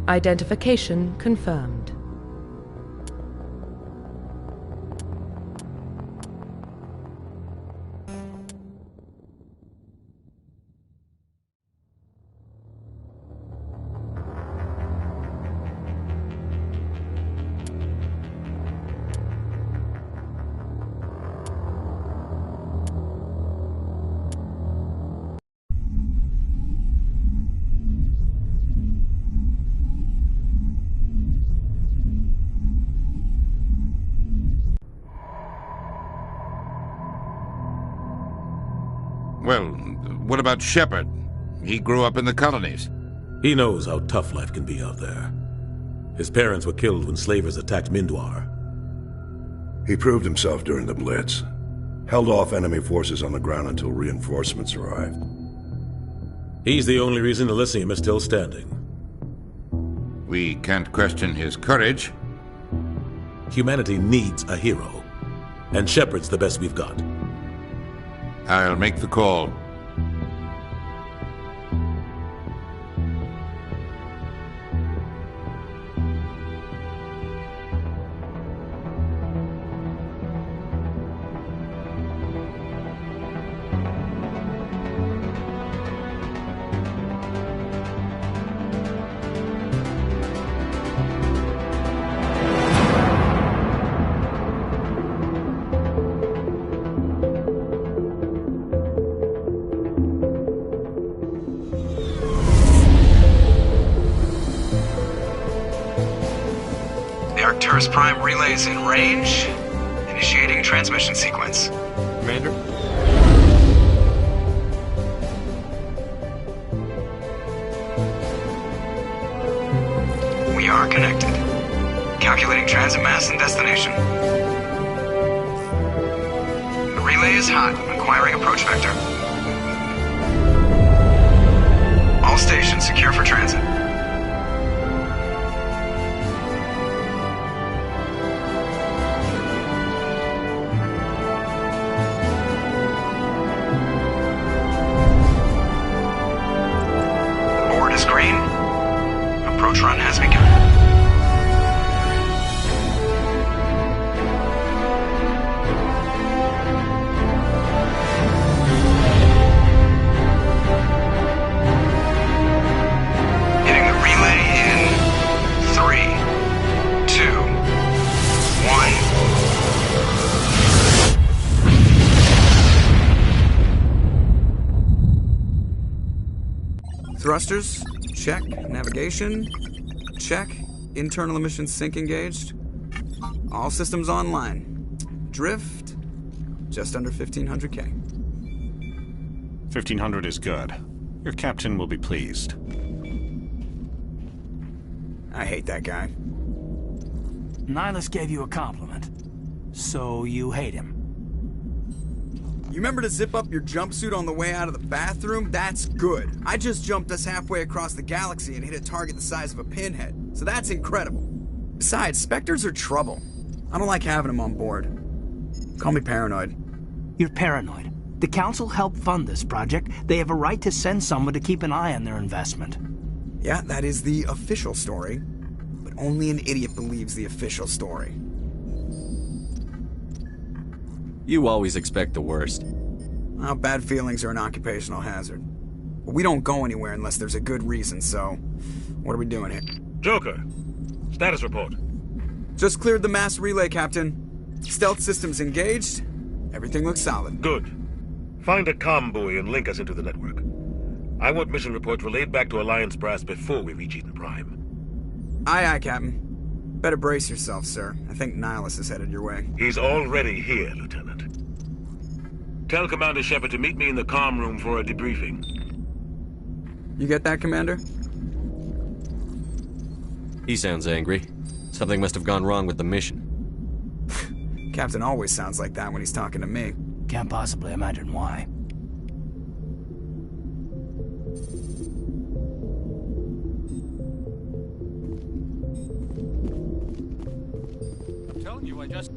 Identification confirmed. Well, what about Shepard? He grew up in the colonies. He knows how tough life can be out there. His parents were killed when slavers attacked Mindwar. He proved himself during the Blitz. Held off enemy forces on the ground until reinforcements arrived. He's the only reason Elysium is still standing. We can't question his courage. Humanity needs a hero. And Shepard's the best we've got. I'll make the call. Arcturus Prime relays in range. Initiating transmission sequence. Commander? We are connected. Calculating transit mass and destination. The relay is hot. Acquiring approach vector. All stations secure for transit. Approach run has begun. Hitting the relay in 3, 2, 1. Thrusters? Check. Navigation? Check. Internal emissions sync engaged. All systems online. Drift? Just under 1,500K. 1,500 is good. Your captain will be pleased. I hate that guy. Nihilus gave you a compliment. So you hate him. You remember to zip up your jumpsuit on the way out of the bathroom? That's good. I just jumped us halfway across the galaxy and hit a target the size of a pinhead. So that's incredible. Besides, Spectres are trouble. I don't like having them on board. Call me paranoid. You're paranoid. The Council helped fund this project. They have a right to send someone to keep an eye on their investment. Yeah, that is the official story. But only an idiot believes the official story. You always expect the worst. Well, bad feelings are an occupational hazard. But we don't go anywhere unless there's a good reason, so... what are we doing here? Joker, status report. Just cleared the mass relay, Captain. Stealth systems engaged. Everything looks solid. Good. Find a comm buoy and link us into the network. I want mission reports relayed back to Alliance Brass before we reach Eden Prime. Aye, aye, Captain. Better brace yourself, sir. I think Nihilus is headed your way. He's already here, Lieutenant. Tell Commander Shepard to meet me in the comm room for a debriefing. You get that, Commander? He sounds angry. Something must have gone wrong with the mission. Captain always sounds like that when he's talking to me. Can't possibly imagine why. I'm telling you, I just...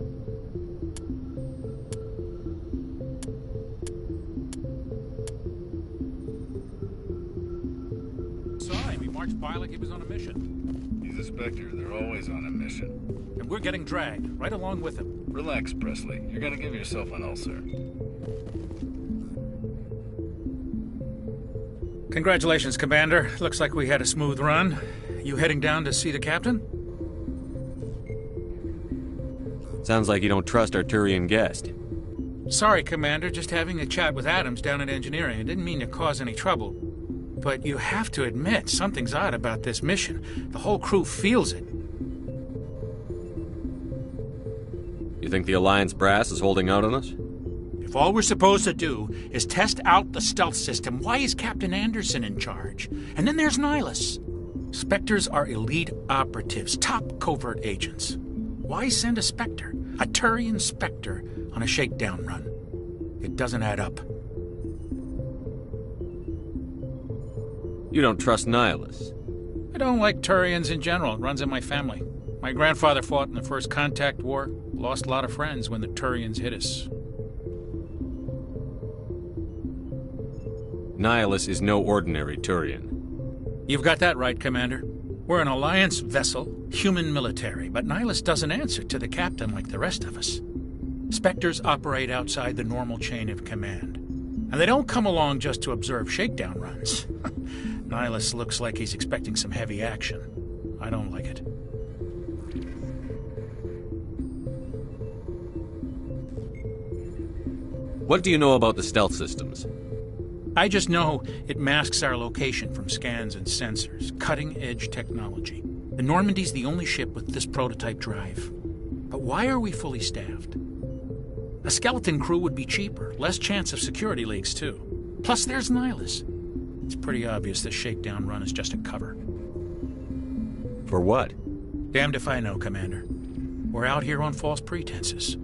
saw him. He marched by like he was on a mission. the Spectre. They're always on a mission. And we're getting dragged, right along with them. Relax, Presley. You're gonna give yourself an ulcer. Congratulations, Commander. Looks like we had a smooth run. You heading down to see the captain? Sounds like you don't trust our Turian guest. Sorry, Commander. Just having a chat with Adams down at engineering. I didn't mean to cause any trouble. But you have to admit, something's odd about this mission. The whole crew feels it. You think the Alliance brass is holding out on us? If all we're supposed to do is test out the stealth system, why is Captain Anderson in charge? And then there's Nihilus. Spectres are elite operatives, top covert agents. Why send a Spectre, a Turian Spectre, on a shakedown run? It doesn't add up. You don't trust Nihilus? I don't like Turians in general. It runs in my family. My grandfather fought in the First Contact War, lost a lot of friends when the Turians hit us. Nihilus is no ordinary Turian. You've got that right, Commander. We're an Alliance vessel, human military, but Nihilus doesn't answer to the captain like the rest of us. Spectres operate outside the normal chain of command. And they don't come along just to observe shakedown runs. Nihilus looks like he's expecting some heavy action. I don't like it. What do you know about the stealth systems? I just know it masks our location from scans and sensors. Cutting-edge technology. The Normandy's the only ship with this prototype drive. But why are we fully staffed? A skeleton crew would be cheaper, less chance of security leaks, too. Plus, there's Nihilus. It's pretty obvious this shakedown run is just a cover. For what? Damned if I know, Commander. We're out here on false pretenses.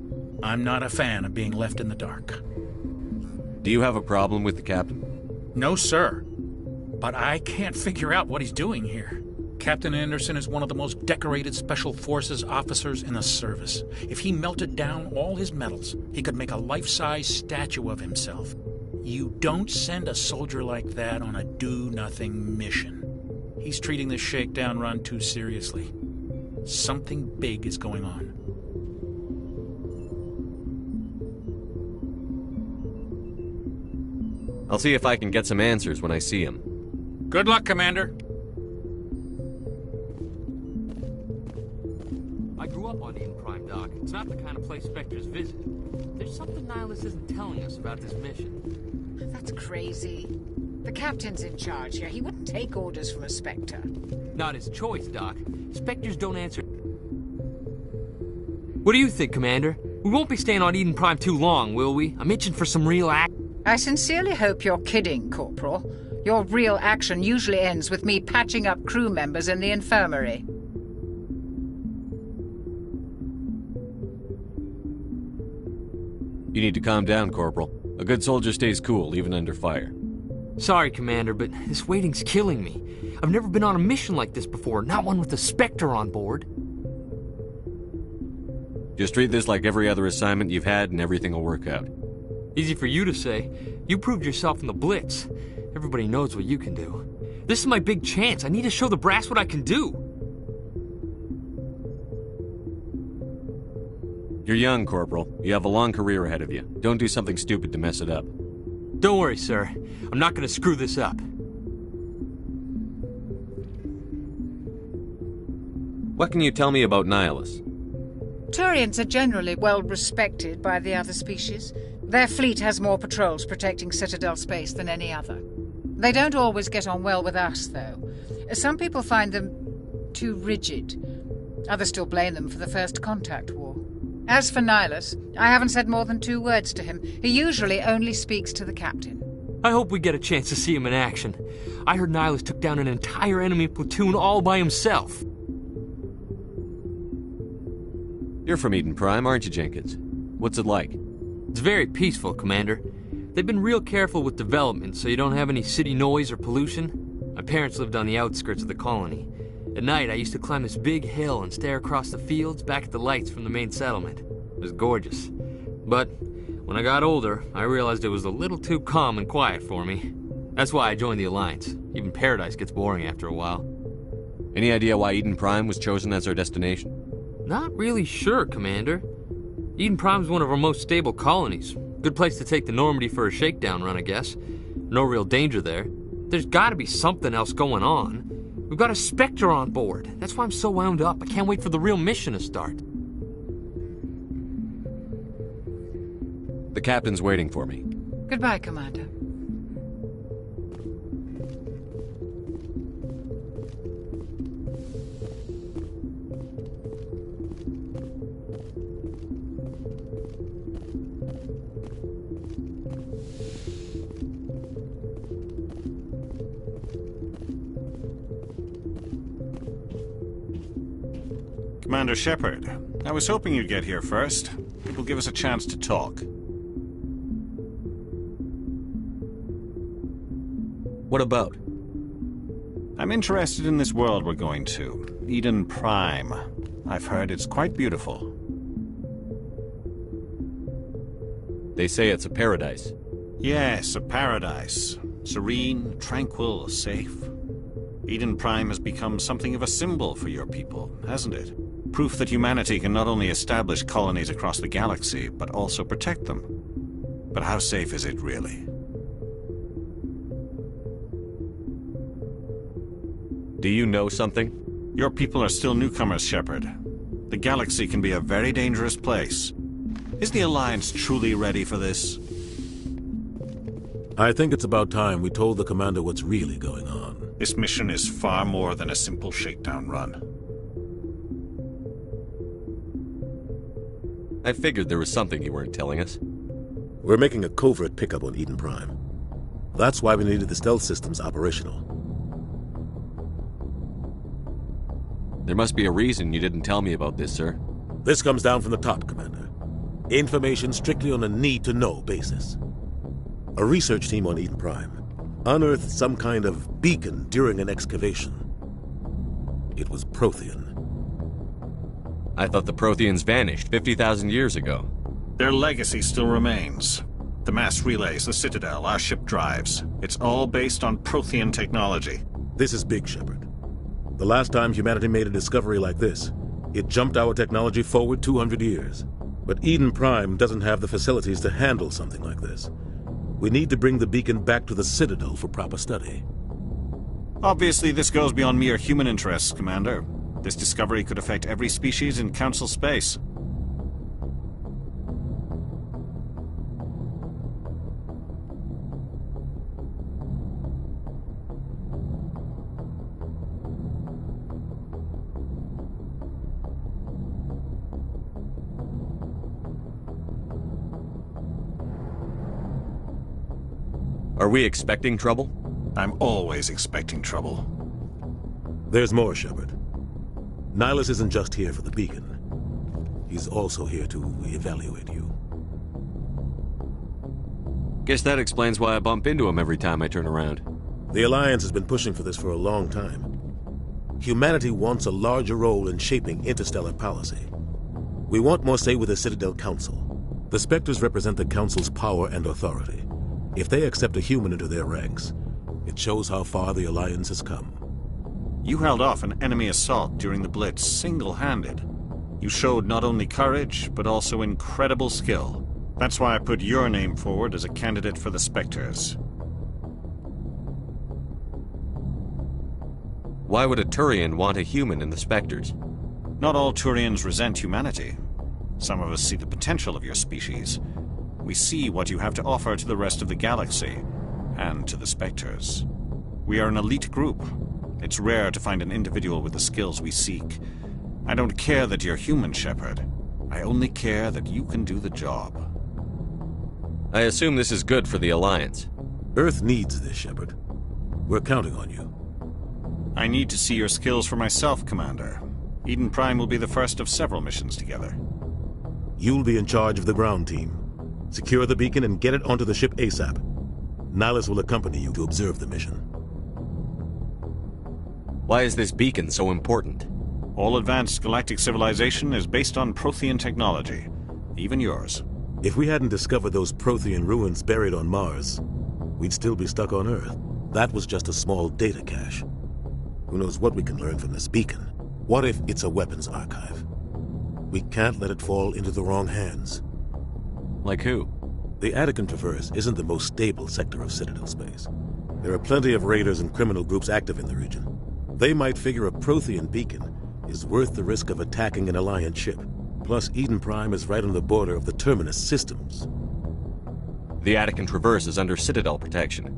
I'm not a fan of being left in the dark. Do you have a problem with the captain? No, sir. But I can't figure out what he's doing here. Captain Anderson is one of the most decorated Special Forces officers in the service. If he melted down all his medals, he could make a life-size statue of himself. You don't send a soldier like that on a do-nothing mission. He's treating this shakedown run too seriously. Something big is going on. I'll see if I can get some answers when I see him. Good luck, Commander. I grew up on Eden Prime, Doc. It's not the kind of place Spectres visit. There's something Nihilus isn't telling us about this mission. That's crazy. The captain's in charge here. He wouldn't take orders from a Spectre. Not his choice, Doc. Spectres don't answer. What do you think, Commander? We won't be staying on Eden Prime too long, will we? I'm itching for some real action. I sincerely hope you're kidding, Corporal. Your real action usually ends with me patching up crew members in the infirmary. You need to calm down, Corporal. A good soldier stays cool, even under fire. Sorry, Commander, but this waiting's killing me. I've never been on a mission like this before, not one with a Spectre on board. Just treat this like every other assignment you've had and everything will work out. Easy for you to say. You proved yourself in the Blitz. Everybody knows what you can do. This is my big chance. I need to show the brass what I can do. You're young, Corporal. You have a long career ahead of you. Don't do something stupid to mess it up. Don't worry, sir. I'm not going to screw this up. What can you tell me about Nihilus? Turians are generally well respected by the other species. Their fleet has more patrols protecting Citadel space than any other. They don't always get on well with us, though. Some people find them too rigid. Others still blame them for the First Contact War. As for Nihilus, I haven't said more than 2 words to him. He usually only speaks to the captain. I hope we get a chance to see him in action. I heard Nihilus took down an entire enemy platoon all by himself. You're from Eden Prime, aren't you, Jenkins? What's it like? It's very peaceful, Commander. They've been real careful with development, so you don't have any city noise or pollution. My parents lived on the outskirts of the colony. At night, I used to climb this big hill and stare across the fields back at the lights from the main settlement. It was gorgeous. But when I got older, I realized it was a little too calm and quiet for me. That's why I joined the Alliance. Even Paradise gets boring after a while. Any idea why Eden Prime was chosen as our destination? Not really sure, Commander. Eden Prime's one of our most stable colonies. Good place to take the Normandy for a shakedown run, I guess. No real danger there. There's gotta be something else going on. We've got a Spectre on board. That's why I'm so wound up. I can't wait for the real mission to start. The captain's waiting for me. Goodbye, Commander. Commander Shepard, I was hoping you'd get here first. It will give us a chance to talk. What about? I'm interested in this world we're going to, Eden Prime. I've heard it's quite beautiful. They say it's a paradise. Yes, a paradise. Serene, tranquil, safe. Eden Prime has become something of a symbol for your people, hasn't it? Proof that humanity can not only establish colonies across the galaxy, but also protect them. But how safe is it really? Do you know something? Your people are still newcomers, Shepard. The galaxy can be a very dangerous place. Is the Alliance truly ready for this? I think it's about time we told the commander what's really going on. This mission is far more than a simple shakedown run. I figured there was something you weren't telling us. We're making a covert pickup on Eden Prime. That's why we needed the stealth systems operational. There must be a reason you didn't tell me about this, sir. This comes down from the top, Commander. Information strictly on a need-to-know basis. A research team on Eden Prime unearthed some kind of beacon during an excavation. It was Prothean. I thought the Protheans vanished 50,000 years ago. Their legacy still remains. The mass relays, the Citadel, our ship drives. It's all based on Prothean technology. This is big, Shepard. The last time humanity made a discovery like this, it jumped our technology forward 200 years. But Eden Prime doesn't have the facilities to handle something like this. We need to bring the beacon back to the Citadel for proper study. Obviously, this goes beyond mere human interests, Commander. This discovery could affect every species in Council space. Are we expecting trouble? I'm always expecting trouble. There's more, Shepard. Nihilus isn't just here for the beacon. He's also here to evaluate you. Guess that explains why I bump into him every time I turn around. The Alliance has been pushing for this for a long time. Humanity wants a larger role in shaping interstellar policy. We want more say with the Citadel Council. The Spectres represent the Council's power and authority. If they accept a human into their ranks, it shows how far the Alliance has come. You held off an enemy assault during the Blitz single-handed. You showed not only courage, but also incredible skill. That's why I put your name forward as a candidate for the Spectres. Why would a Turian want a human in the Spectres? Not all Turians resent humanity. Some of us see the potential of your species. We see what you have to offer to the rest of the galaxy, and to the Spectres. We are an elite group. It's rare to find an individual with the skills we seek. I don't care that you're human, Shepard. I only care that you can do the job. I assume this is good for the Alliance. Earth needs this, Shepard. We're counting on you. I need to see your skills for myself, Commander. Eden Prime will be the first of several missions together. You'll be in charge of the ground team. Secure the beacon and get it onto the ship ASAP. Nihilus will accompany you to observe the mission. Why is this beacon so important? All advanced galactic civilization is based on Prothean technology. Even yours. If we hadn't discovered those Prothean ruins buried on Mars, we'd still be stuck on Earth. That was just a small data cache. Who knows what we can learn from this beacon? What if it's a weapons archive? We can't let it fall into the wrong hands. Like who? The Attican Traverse isn't the most stable sector of Citadel space. There are plenty of raiders and criminal groups active in the region. They might figure a Prothean beacon is worth the risk of attacking an Alliance ship. Plus, Eden Prime is right on the border of the Terminus systems. The Attican Traverse is under Citadel protection.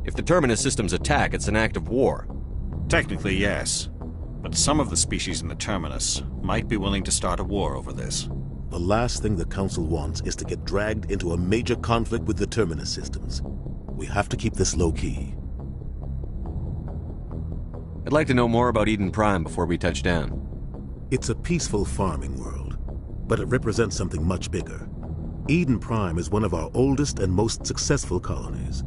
If the Terminus systems attack, it's an act of war. Technically, yes. But some of the species in the Terminus might be willing to start a war over this. The last thing the Council wants is to get dragged into a major conflict with the Terminus systems. We have to keep this low-key. I'd like to know more about Eden Prime before we touch down. It's a peaceful farming world, but it represents something much bigger. Eden Prime is one of our oldest and most successful colonies.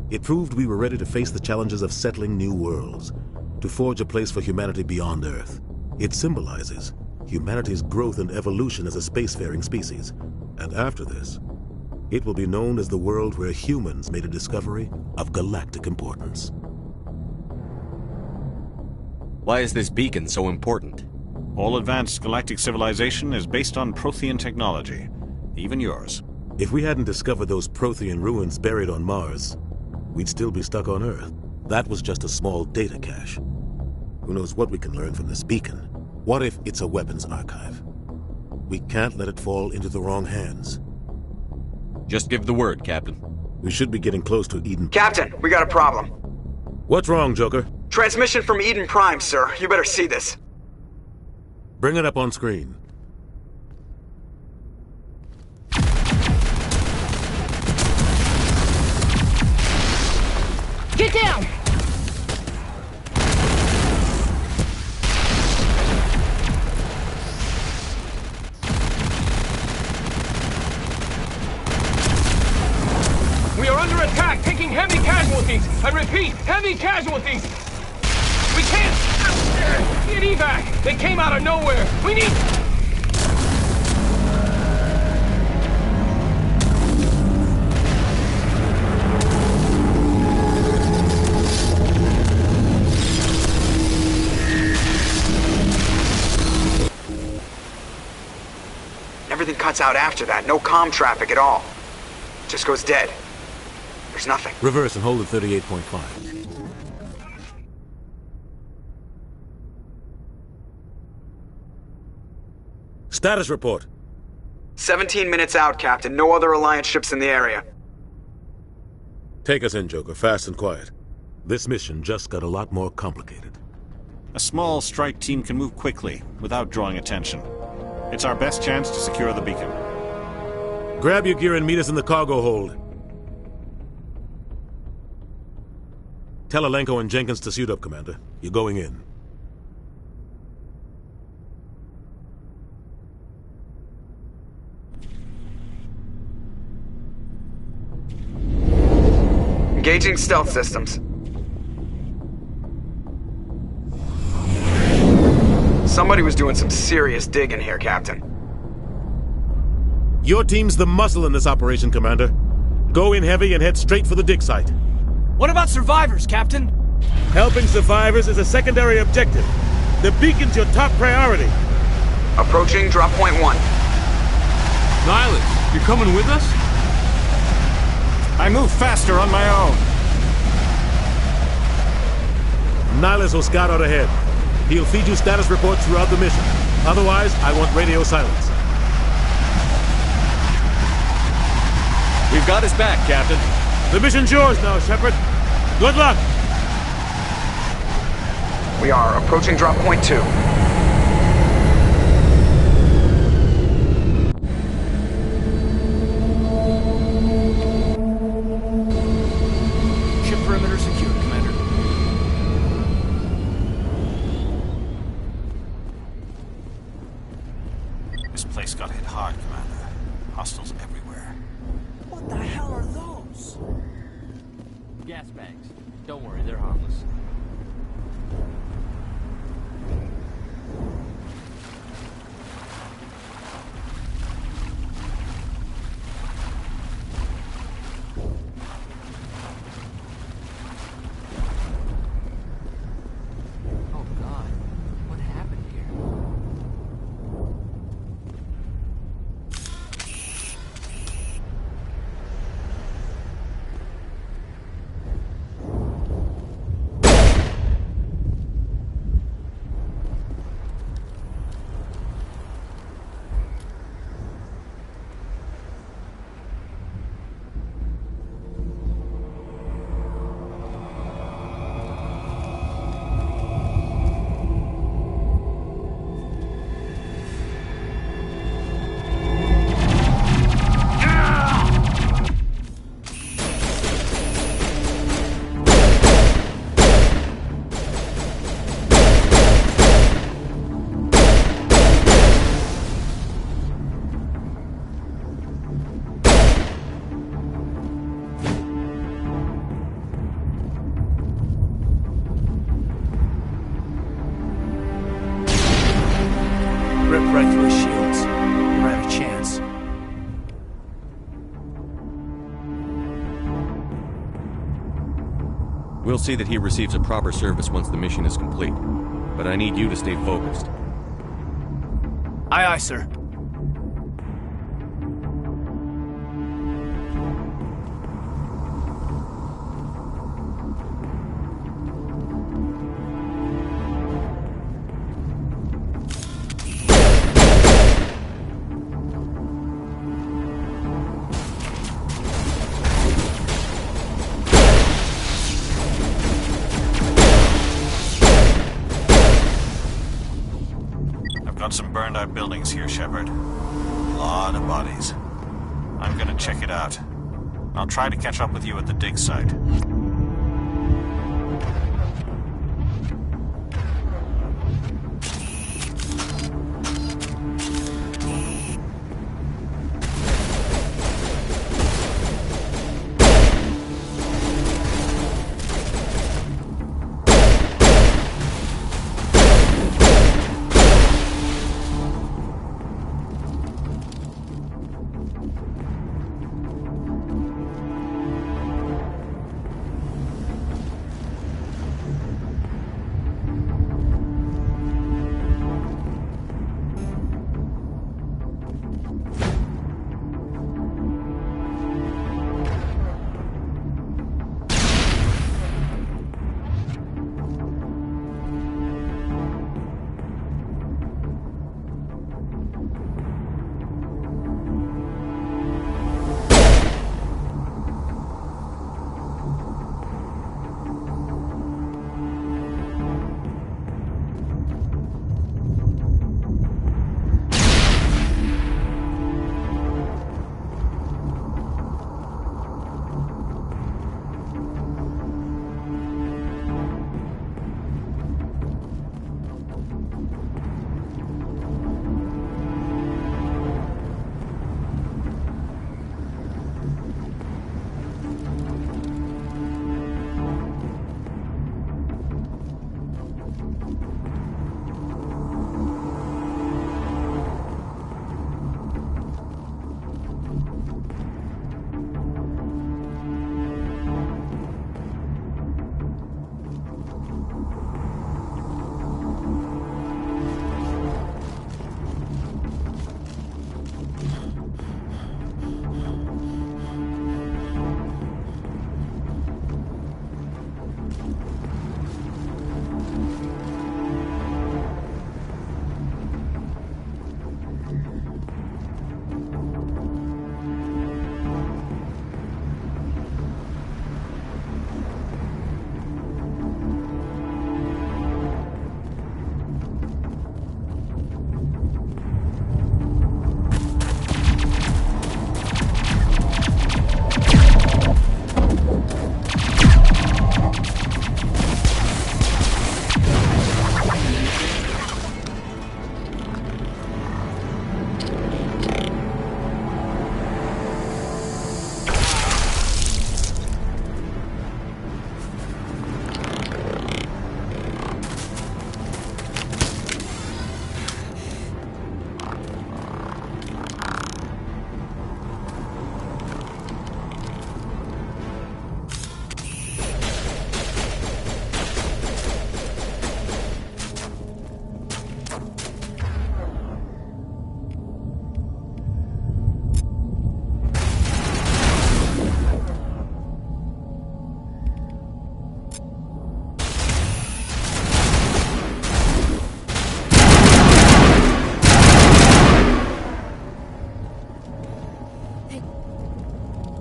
It proved we were ready to face the challenges of settling new worlds, to forge a place for humanity beyond Earth. It symbolizes humanity's growth and evolution as a spacefaring species. And after this, it will be known as the world where humans made a discovery of galactic importance. Why is this beacon so important? All advanced galactic civilization is based on Prothean technology, even yours. If we hadn't discovered those Prothean ruins buried on Mars, we'd still be stuck on Earth. That was just a small data cache. Who knows what we can learn from this beacon? What if it's a weapons archive? We can't let it fall into the wrong hands. Just give the word, Captain. We should be getting close to Eden. Captain, we got a problem. What's wrong, Joker? Transmission from Eden Prime, sir. You better see this. Bring it up on screen. Get down! We are under attack, taking heavy casualties. I repeat, heavy casualties. We can't get evac. They came out of nowhere. We need... Everything cuts out after that. No comm traffic at all. Just goes dead. There's nothing. Reverse and hold at 38.5. Status report. 17 minutes out, Captain. No other Alliance ships in the area. Take us in, Joker, fast and quiet. This mission just got a lot more complicated. A small strike team can move quickly, without drawing attention. It's our best chance to secure the beacon. Grab your gear and meet us in the cargo hold. Tell Alenko and Jenkins to suit up, Commander. You're going in. Engaging stealth systems. Somebody was doing some serious digging here, Captain. Your team's the muscle in this operation, Commander. Go in heavy and head straight for the dig site. What about survivors, Captain? Helping survivors is a secondary objective. The beacon's your top priority. Approaching drop point 1. Nihilus, you're coming with us? I move faster on my own. Nihilus will scout out ahead. He'll feed you status reports throughout the mission. Otherwise, I want radio silence. We've got his back, Captain. The mission's yours now, Shepard. Good luck! We are approaching drop point 2. Ship perimeter secure, Commander. This place got hit hard, Commander. Hostiles everywhere. What the hell are those? Gas bags. Don't worry, they're harmless. We'll see that he receives a proper service once the mission is complete. But I need you to stay focused. Aye, aye, sir. Some burned-out buildings here, Shepard. A lot of bodies. I'm gonna check it out. I'll try to catch up with you at the dig site.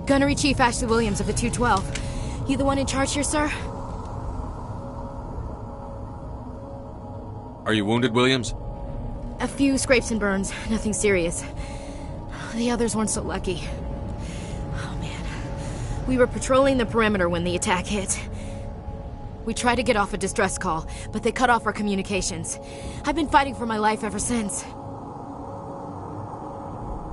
Gunnery Chief Ashley Williams of the 212. You the one in charge here, sir? Are you wounded, Williams? A few scrapes and burns, nothing serious. The others weren't so lucky. Oh man. We were patrolling the perimeter when the attack hit. We tried to get off a distress call, but they cut off our communications. I've been fighting for my life ever since.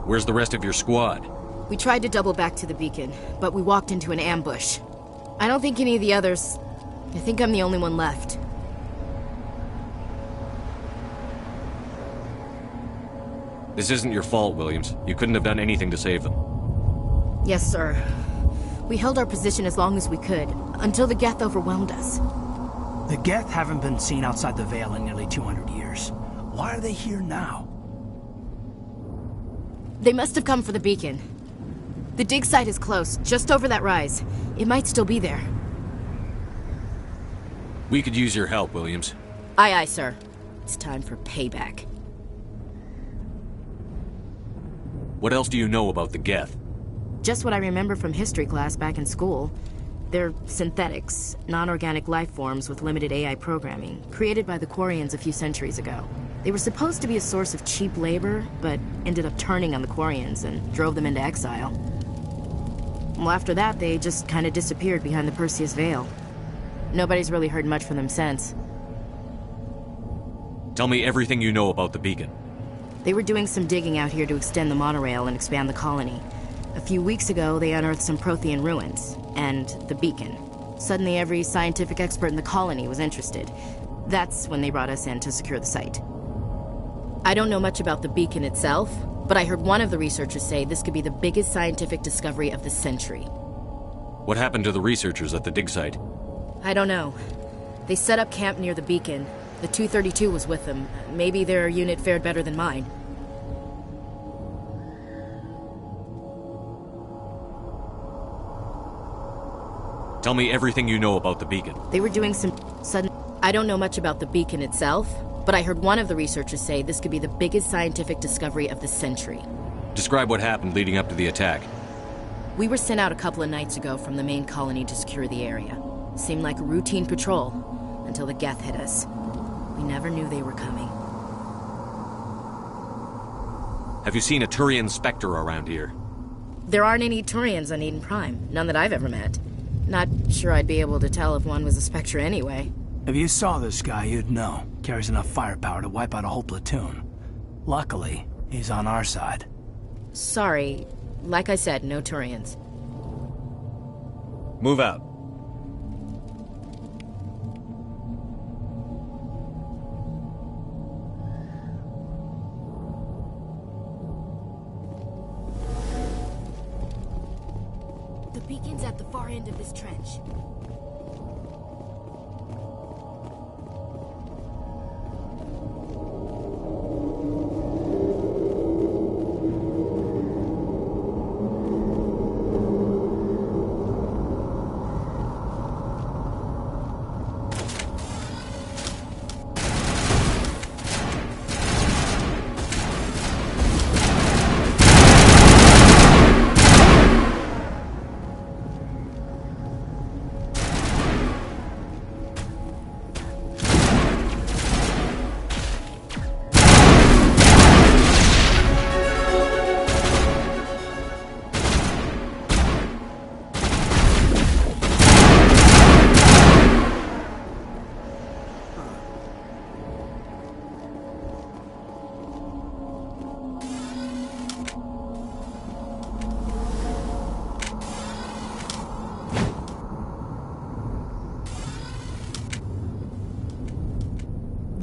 Where's the rest of your squad? We tried to double back to the beacon, but we walked into an ambush. I don't think any of the others... I think I'm the only one left. This isn't your fault, Williams. You couldn't have done anything to save them. Yes, sir. We held our position as long as we could, until the Geth overwhelmed us. The Geth haven't been seen outside the Veil in nearly 200 years. Why are they here now? They must have come for the beacon. The dig site is close, just over that rise. It might still be there. We could use your help, Williams. Aye, aye, sir. It's time for payback. What else do you know about the Geth? Just what I remember from history class back in school. They're synthetics, non-organic life forms with limited AI programming, created by the Quarians a few centuries ago. They were supposed to be a source of cheap labor, but ended up turning on the Quarians and drove them into exile. Well, after that, they just kind of disappeared behind the Perseus Veil. Nobody's really heard much from them since. Tell me everything you know about the beacon. They were doing some digging out here to extend the monorail and expand the colony. A few weeks ago, they unearthed some Prothean ruins, and the beacon. Suddenly, every scientific expert in the colony was interested. That's when they brought us in to secure the site. I don't know much about the beacon itself, but I heard one of the researchers say this could be the biggest scientific discovery of the century. What happened to the researchers at the dig site? I don't know. They set up camp near the beacon. The 232 was with them. Maybe their unit fared better than mine. Tell me everything you know about the beacon. They were doing some sudden... I don't know much about the beacon itself, but I heard one of the researchers say this could be the biggest scientific discovery of the century. Describe what happened leading up to the attack. We were sent out a couple of nights ago from the main colony to secure the area. Seemed like a routine patrol, until the Geth hit us. We never knew they were coming. Have you seen a Turian Spectre around here? There aren't any Turians on Eden Prime, none that I've ever met. Not sure I'd be able to tell if one was a Spectre anyway. If you saw this guy, you'd know. Carries enough firepower to wipe out a whole platoon. Luckily, he's on our side. Sorry. Like I said, no Turians. Move out. The beacon's at the far end of this trench.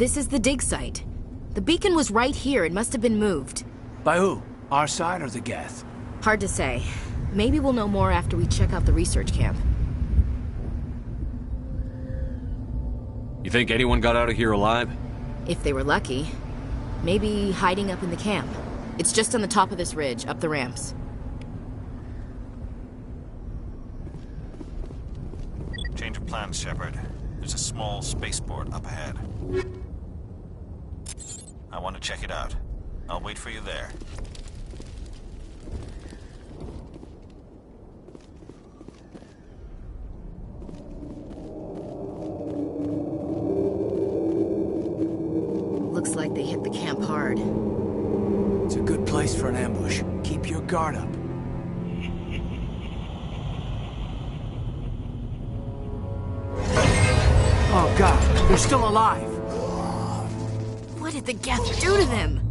This is the dig site. The beacon was right here. It must have been moved. By who? Our side or the Geth? Hard to say. Maybe we'll know more after we check out the research camp. You think anyone got out of here alive? If they were lucky. Maybe hiding up in the camp. It's just on the top of this ridge, up the ramps. Change of plans, Shepard. There's a small spaceport up ahead. I want to check it out. I'll wait for you there. Looks like they hit the camp hard. It's a good place for an ambush. Keep your guard up. Oh god, they're still alive! What did the Geth do to them?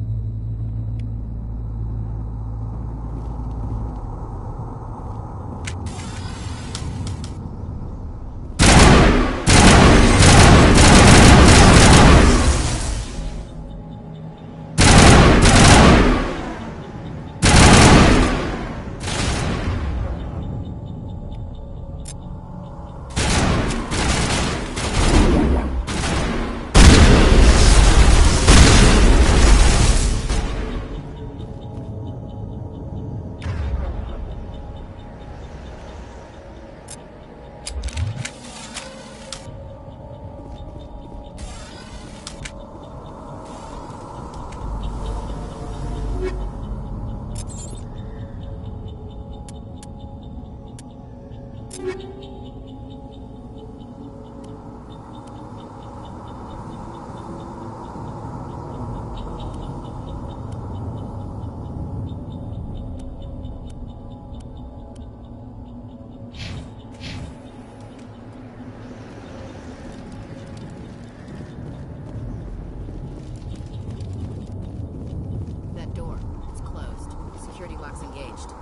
That door, it's closed. Security lock's engaged.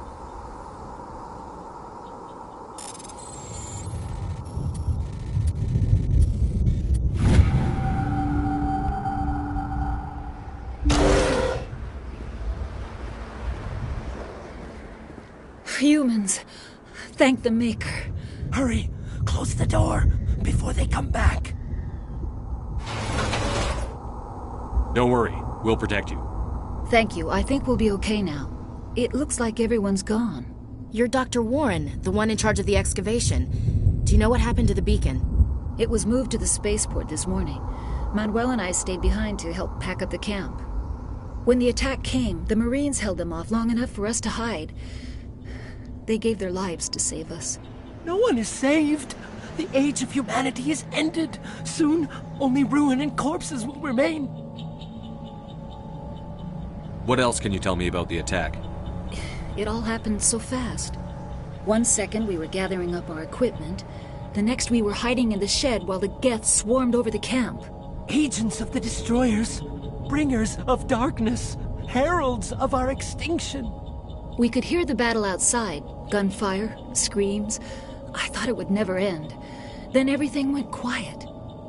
Humans. Thank the Maker. Hurry! Close the door before they come back. Don't worry, we'll protect you. Thank you. I think we'll be okay now. It looks like everyone's gone. You're Dr. Warren, the one in charge of the excavation. Do you know what happened to the beacon? It was moved to the spaceport this morning. Manuel and I stayed behind to help pack up the camp. When the attack came, the Marines held them off long enough for us to hide. They gave their lives to save us. No one is saved. The age of humanity is ended. Soon, only ruin and corpses will remain. What else can you tell me about the attack? It all happened so fast. 1 second we were gathering up our equipment. The next we were hiding in the shed while the Geth swarmed over the camp. Agents of the Destroyers, bringers of darkness, heralds of our extinction. We could hear the battle outside. Gunfire, screams. I thought it would never end. Then everything went quiet.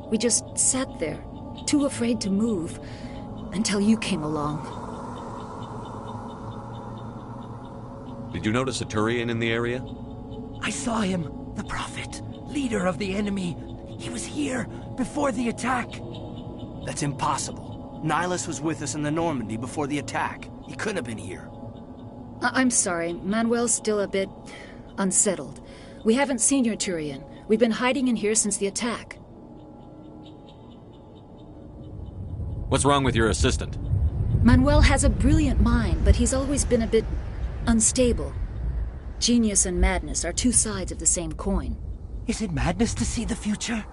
We just sat there, too afraid to move, until you came along. Did you notice a Turian in the area? I saw him, the Prophet, leader of the enemy. He was here before the attack. That's impossible. Nihilus was with us in the Normandy before the attack. He couldn't have been here. I'm sorry. Manuel's still a bit unsettled. We haven't seen your Turian. We've been hiding in here since the attack. What's wrong with your assistant? Manuel has a brilliant mind, but he's always been a bit unstable. Genius and madness are two sides of the same coin. Is it madness to see the future?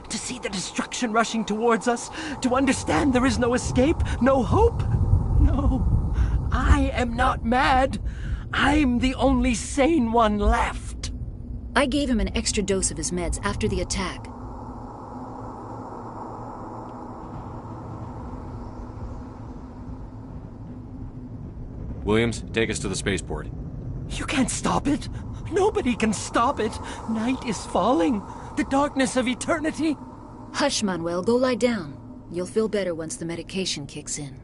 To see the destruction rushing towards us? To understand there is no escape? No hope? No. I am not mad. I'm the only sane one left. I gave him an extra dose of his meds after the attack. Williams, take us to the spaceport. You can't stop it. Nobody can stop it. Night is falling. The darkness of eternity. Hush, Manuel. Go lie down. You'll feel better once the medication kicks in.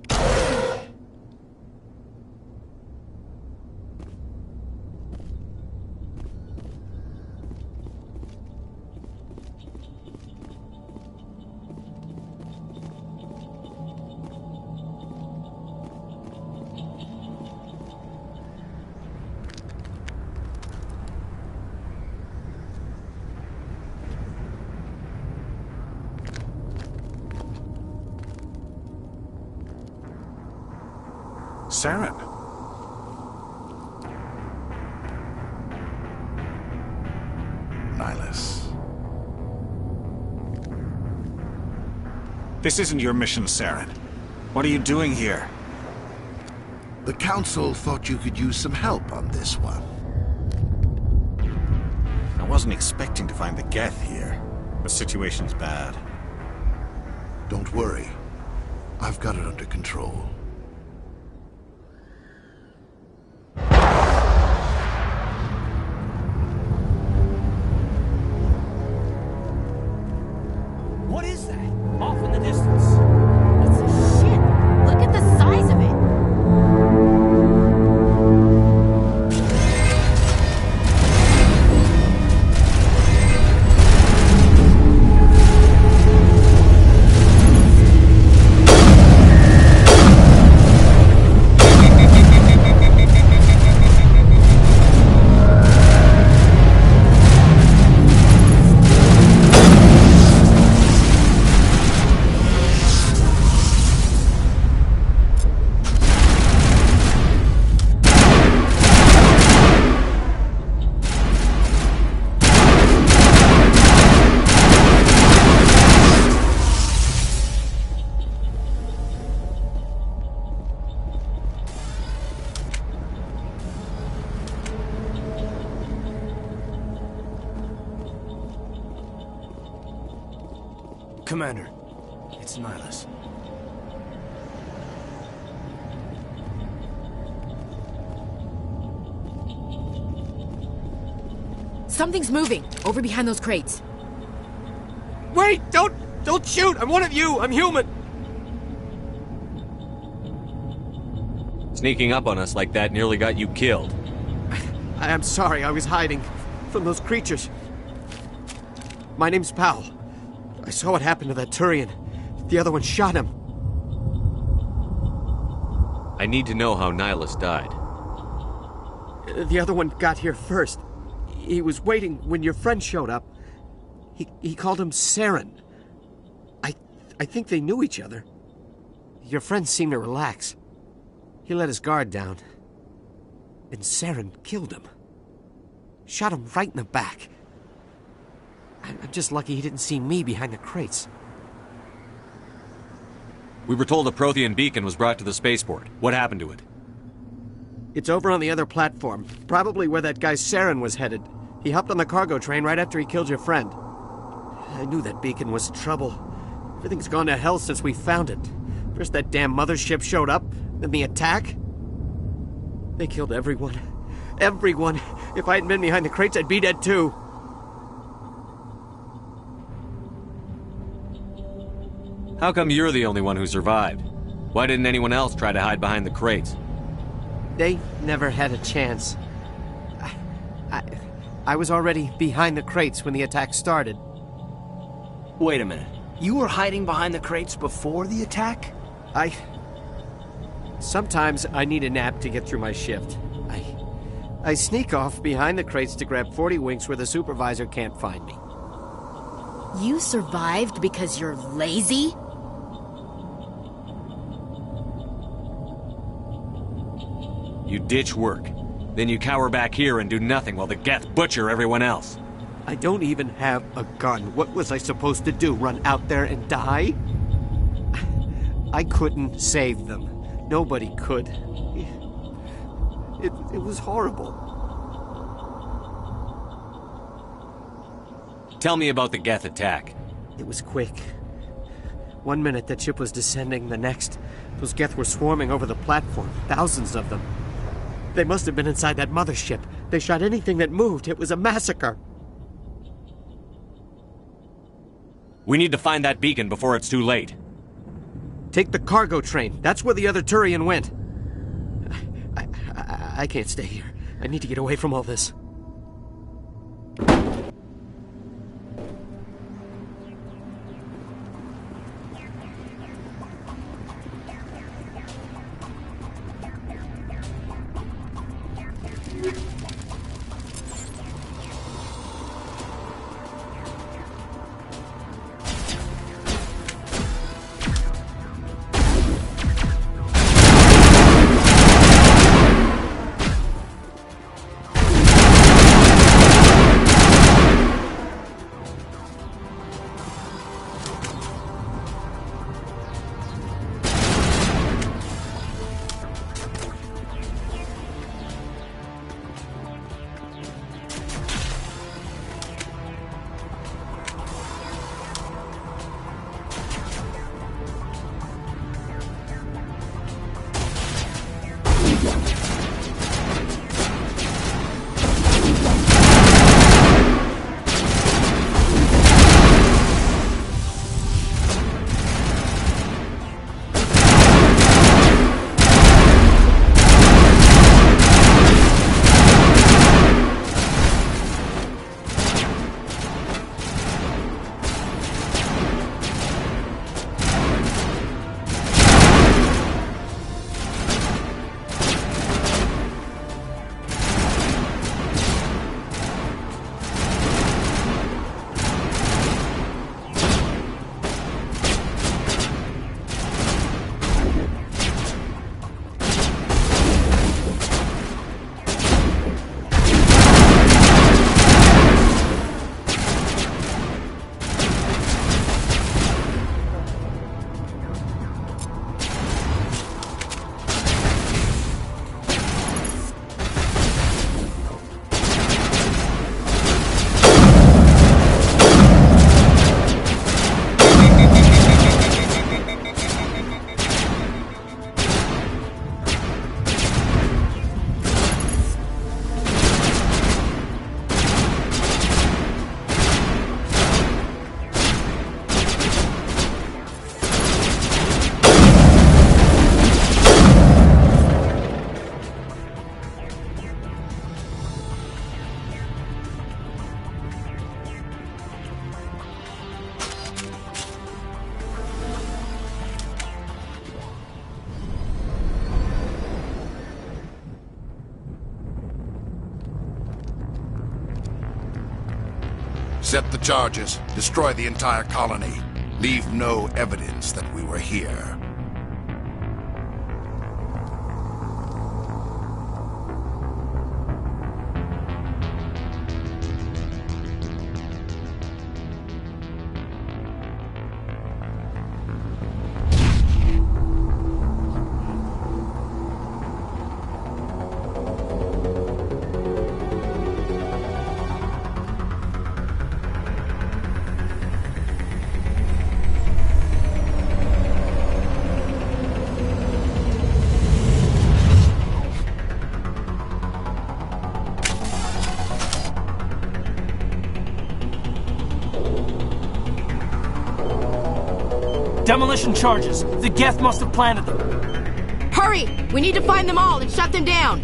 Saren. Nihilus. This isn't your mission, Saren. What are you doing here? The Council thought you could use some help on this one. I wasn't expecting to find the Geth here. The situation's bad. Don't worry. I've got it under control. What is that? Off in the distance. It's a ship. Look at the size of it. Commander, it's Nihilus. Something's moving, over behind those crates. Wait! Don't shoot! I'm one of you! I'm human! Sneaking up on us like that nearly got you killed. I'm sorry, I was hiding from those creatures. My name's Powell. I saw what happened to that Turian. The other one shot him. I need to know how Nihilus died. The other one got here first. He was waiting when your friend showed up. He called him Saren. I think they knew each other. Your friend seemed to relax. He let his guard down. And Saren killed him. Shot him right in the back. I'm just lucky he didn't see me behind the crates. We were told a Prothean beacon was brought to the spaceport. What happened to it? It's over on the other platform. Probably where that guy Saren was headed. He hopped on the cargo train right after he killed your friend. I knew that beacon was trouble. Everything's gone to hell since we found it. First that damn mothership showed up, then the attack. They killed everyone. Everyone. If I hadn't been behind the crates, I'd be dead too. How come you're the only one who survived? Why didn't anyone else try to hide behind the crates? They never had a chance. I was already behind the crates when the attack started. Wait a minute. You were hiding behind the crates before the attack? Sometimes I need a nap to get through my shift. I sneak off behind the crates to grab 40 winks where the supervisor can't find me. You survived because you're lazy? You ditch work. Then you cower back here and do nothing while the Geth butcher everyone else. I don't even have a gun. What was I supposed to do? Run out there and die? I couldn't save them. Nobody could. It was horrible. Tell me about the Geth attack. It was quick. 1 minute that ship was descending, the next, those Geth were swarming over the platform. Thousands of them. They must have been inside that mothership. They shot anything that moved. It was a massacre. We need to find that beacon before it's too late. Take the cargo train. That's where the other Turian went. I can't stay here. I need to get away from all this. Set the charges. Destroy the entire colony. Leave no evidence that we were here. Demolition charges. The Geth must have planted them. Hurry! We need to find them all and shut them down!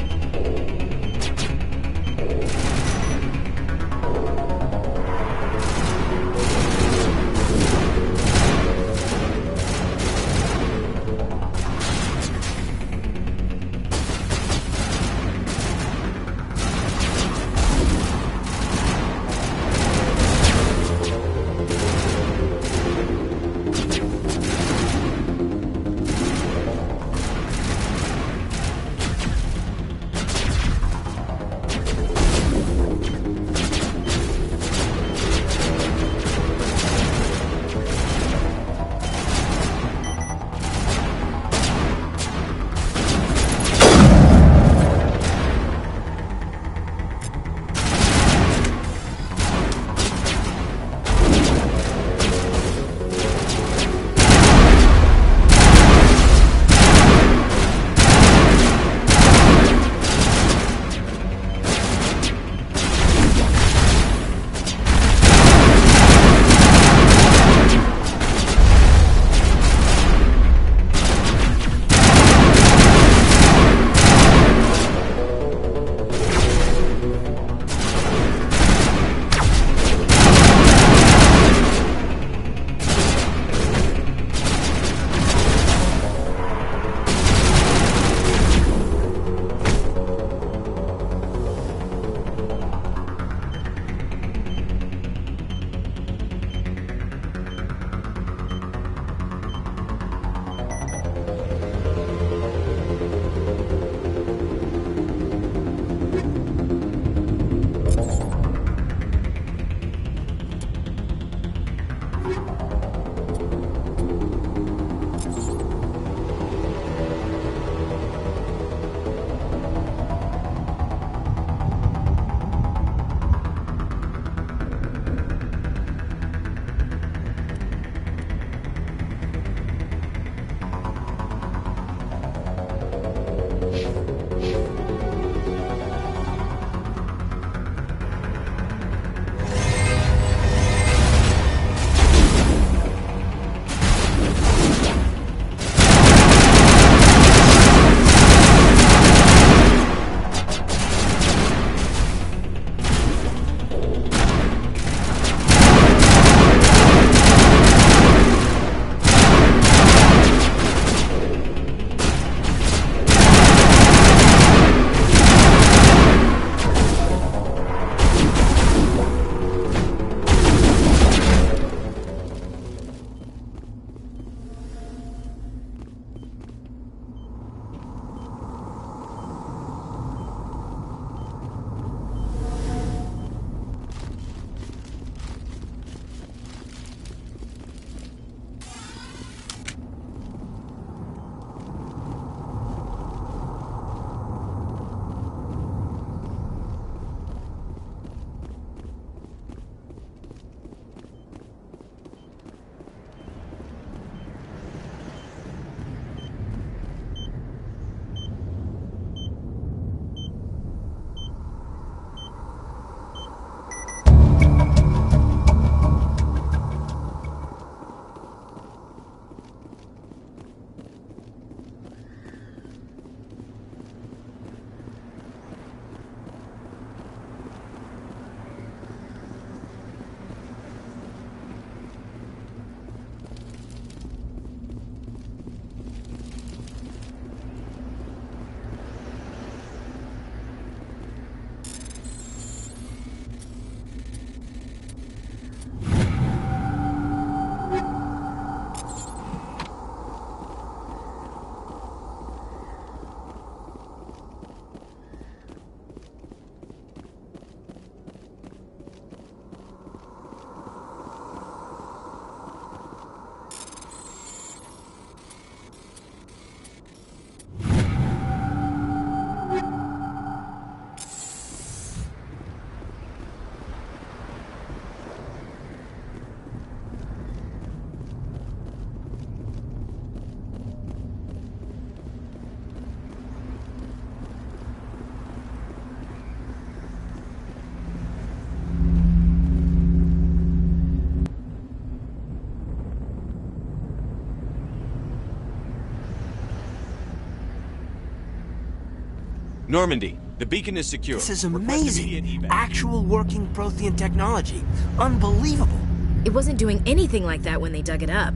Normandy, the beacon is secure. This is Request immediate amazing. evac. Actual working Prothean technology. Unbelievable. It wasn't doing anything like that when they dug it up.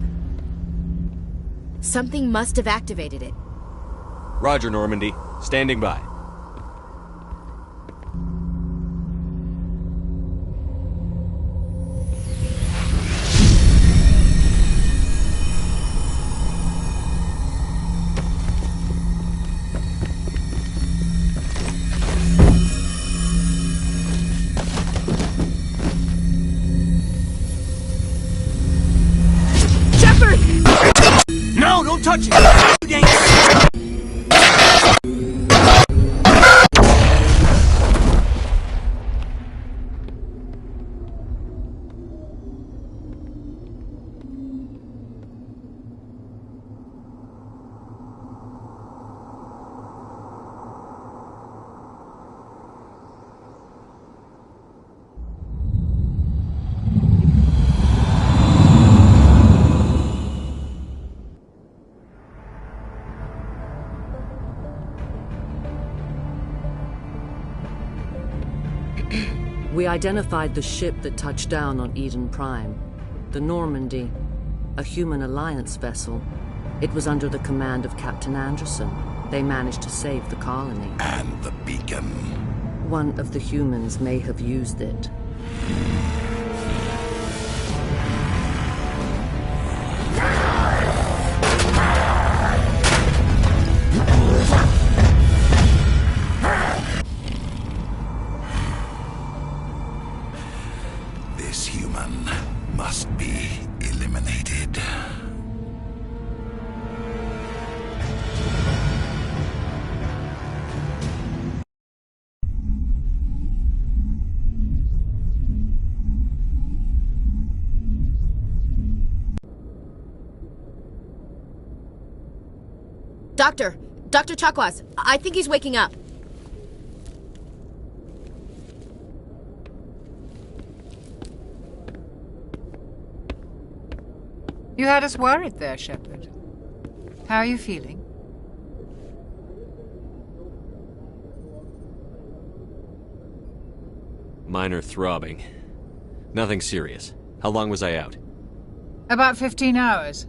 Something must have activated it. Roger, Normandy. Standing by. No, don't touch it! Too dangerous. We identified the ship that touched down on Eden Prime. The Normandy, a human alliance vessel. It was under the command of Captain Anderson. They managed to save the colony. And the beacon. One of the humans may have used it. This human must be eliminated. Dr. Chakwas, I think he's waking up. You had us worried there, Shepard. How are you feeling? Minor throbbing. Nothing serious. How long was I out? About 15 hours.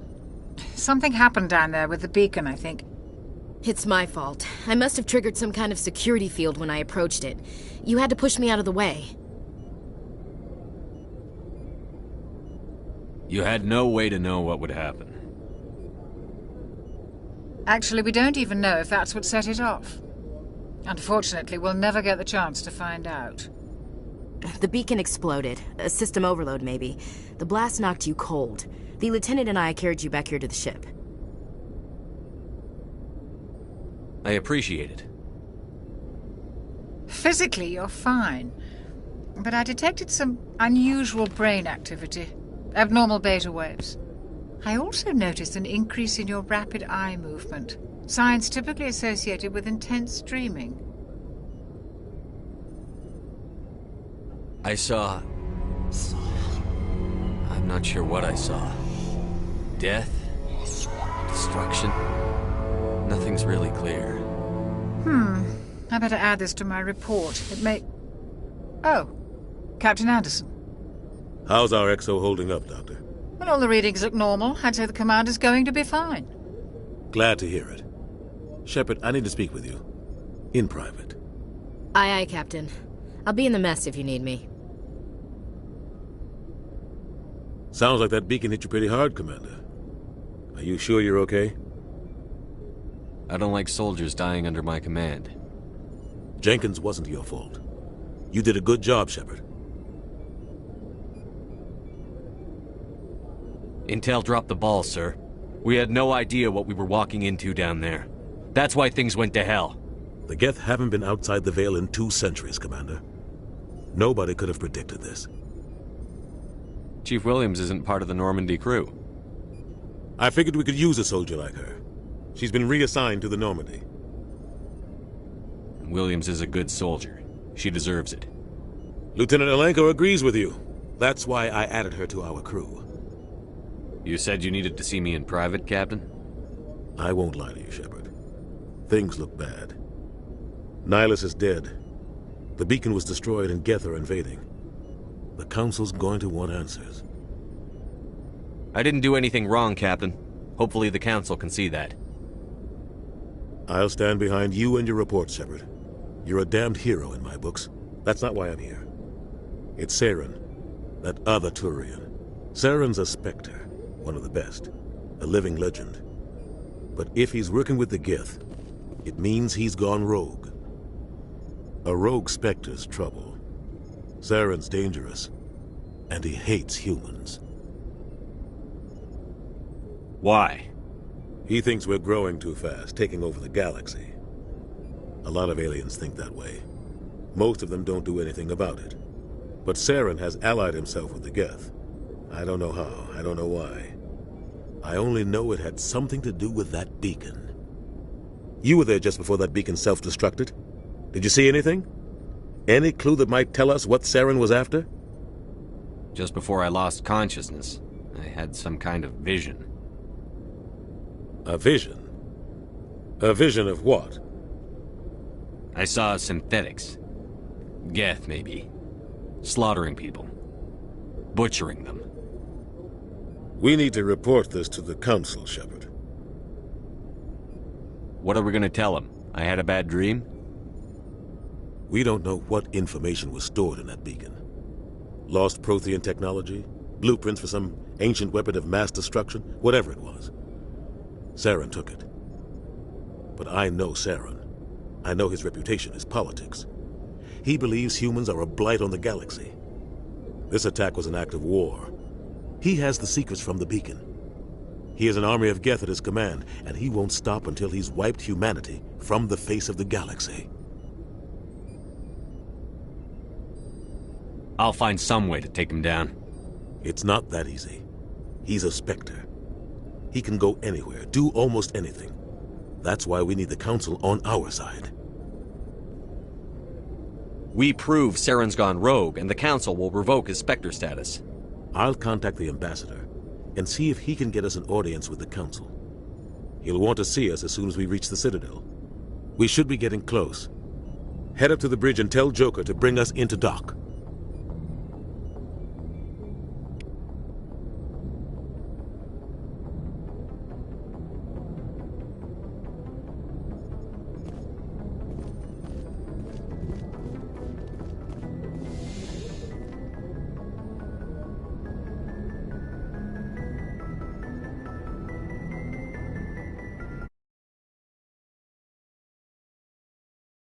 Something happened down there with the beacon, I think. It's my fault. I must have triggered some kind of security field when I approached it. You had to push me out of the way. You had no way to know what would happen. Actually, we don't even know if that's what set it off. Unfortunately, we'll never get the chance to find out. The beacon exploded. A system overload, maybe. The blast knocked you cold. The lieutenant and I carried you back here to the ship. I appreciate it. Physically, you're fine. But I detected some unusual brain activity. Abnormal beta waves. I also noticed an increase in your rapid eye movement. Signs typically associated with intense dreaming. I saw... I'm not sure what I saw. Death? Destruction? Nothing's really clear. I better add this to my report. It may... Oh, Captain Anderson. How's our XO holding up, Doctor? Well, all the readings look normal. I'd say the commander's going to be fine. Glad to hear it. Shepard, I need to speak with you. In private. Aye, Captain. I'll be in the mess if you need me. Sounds like that beacon hit you pretty hard, Commander. Are you sure you're okay? I don't like soldiers dying under my command. Jenkins wasn't your fault. You did a good job, Shepard. Intel dropped the ball, sir. We had no idea what we were walking into down there. That's why things went to hell. The Geth haven't been outside the Veil in 2 centuries, Commander. Nobody could have predicted this. Chief Williams isn't part of the Normandy crew. I figured we could use a soldier like her. She's been reassigned to the Normandy. Williams is a good soldier. She deserves it. Lieutenant Alenko agrees with you. That's why I added her to our crew. You said you needed to see me in private, Captain? I won't lie to you, Shepard. Things look bad. Nihilus is dead. The beacon was destroyed and Geth are invading. The Council's going to want answers. I didn't do anything wrong, Captain. Hopefully the Council can see that. I'll stand behind you and your report, Shepard. You're a damned hero in my books. That's not why I'm here. It's Saren, that other Turian. Saren's a Spectre, one of the best, a living legend. But if he's working with the Geth, it means he's gone rogue. A rogue Spectre's trouble. Saren's dangerous, and he hates humans. Why? He thinks we're growing too fast, taking over the galaxy. A lot of aliens think that way. Most of them don't do anything about it. But Saren has allied himself with the Geth. I don't know how, I don't know why. I only know it had something to do with that beacon. You were there just before that beacon self-destructed. Did you see anything? Any clue that might tell us what Saren was after? Just before I lost consciousness, I had some kind of vision. A vision? A vision of what? I saw synthetics. Geth, maybe. Slaughtering people. Butchering them. We need to report this to the Council, Shepard. What are we gonna tell them? I had a bad dream? We don't know what information was stored in that beacon. Lost Prothean technology? Blueprints for some ancient weapon of mass destruction? Whatever it was. Saren took it. But I know Saren. I know his reputation is politics. He believes humans are a blight on the galaxy. This attack was an act of war. He has the secrets from the beacon. He has an army of Geth at his command, and he won't stop until he's wiped humanity from the face of the galaxy. I'll find some way to take him down. It's not that easy. He's a Spectre. He can go anywhere, do almost anything. That's why we need the Council on our side. We prove Saren's gone rogue, and the Council will revoke his Spectre status. I'll contact the Ambassador and see if he can get us an audience with the Council. He'll want to see us as soon as we reach the Citadel. We should be getting close. Head up to the bridge and tell Joker to bring us into dock.